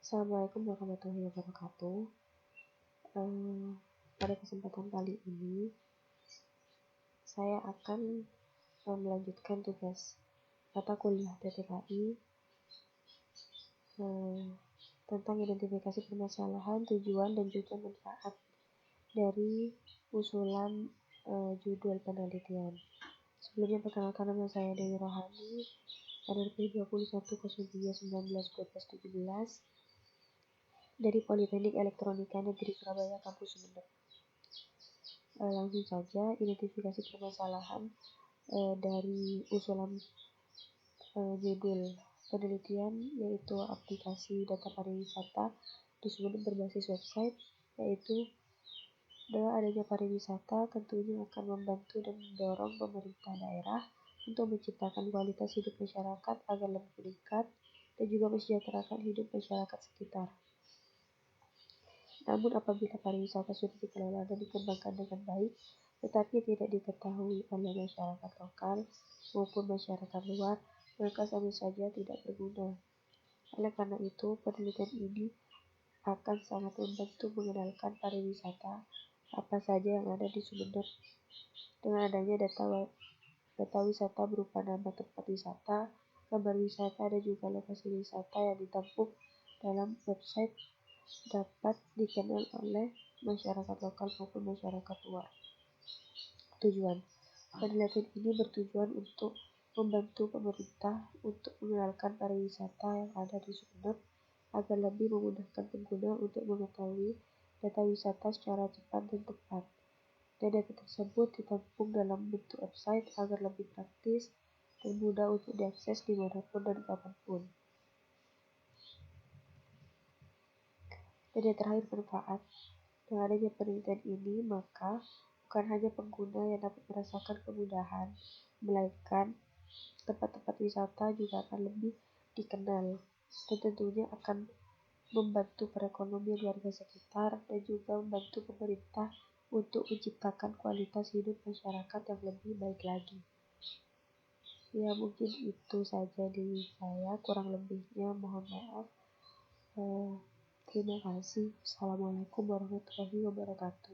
Assalamualaikum warahmatullahi wabarakatuh. Pada kesempatan kali ini, saya akan melanjutkan tugas mata kuliah PPKI tentang identifikasi permasalahan, tujuan, dan juga manfaat dari usulan judul penelitian. Sebelumnya, perkenalkan, nama saya Dewi Rohani, NRP 2103191217 dari Politeknik Elektronika Negeri Surabaya, Kampus Sumeneb. Langsung saja, identifikasi permasalahan dari usulan judul penelitian yaitu aplikasi data pariwisata di Sumeneb berbasis website, yaitu dengan adanya pariwisata tentunya akan membantu dan mendorong pemerintah daerah untuk menciptakan kualitas hidup masyarakat agar lebih meningkat dan juga mensejahterakan hidup masyarakat sekitar. Namun apabila pariwisata sudah dikelola dan dikembangkan dengan baik, tetapi tidak diketahui oleh masyarakat lokal maupun masyarakat luar, maka sama saja tidak berguna. Oleh karena itu, penelitian ini akan sangat membantu mengenalkan pariwisata apa saja yang ada di Sumeneb. Dengan adanya data wisata berupa nama tempat wisata, gambar wisata, dan juga lokasi wisata yang ditampung dalam website dapat dikenal oleh masyarakat lokal maupun masyarakat luar. Tujuan penelitian ini bertujuan untuk membantu pemerintah untuk mengenalkan pariwisata yang ada di Sumeneb agar lebih memudahkan pengguna untuk mengetahui data wisata secara cepat dan tepat. Dan data tersebut ditampung dalam bentuk website agar lebih praktis dan mudah untuk diakses dimanapun dan kapanpun. Dan yang terakhir, manfaat. Dengan adanya penelitian ini, maka bukan hanya pengguna yang dapat merasakan kemudahan, melainkan tempat-tempat wisata juga akan lebih dikenal dan tentunya akan membantu perekonomian warga sekitar dan juga membantu pemerintah untuk menciptakan kualitas hidup masyarakat yang lebih baik lagi. Ya, mungkin itu saja dari saya, kurang lebihnya mohon maaf. Terima kasih. Assalamualaikum warahmatullahi wabarakatuh.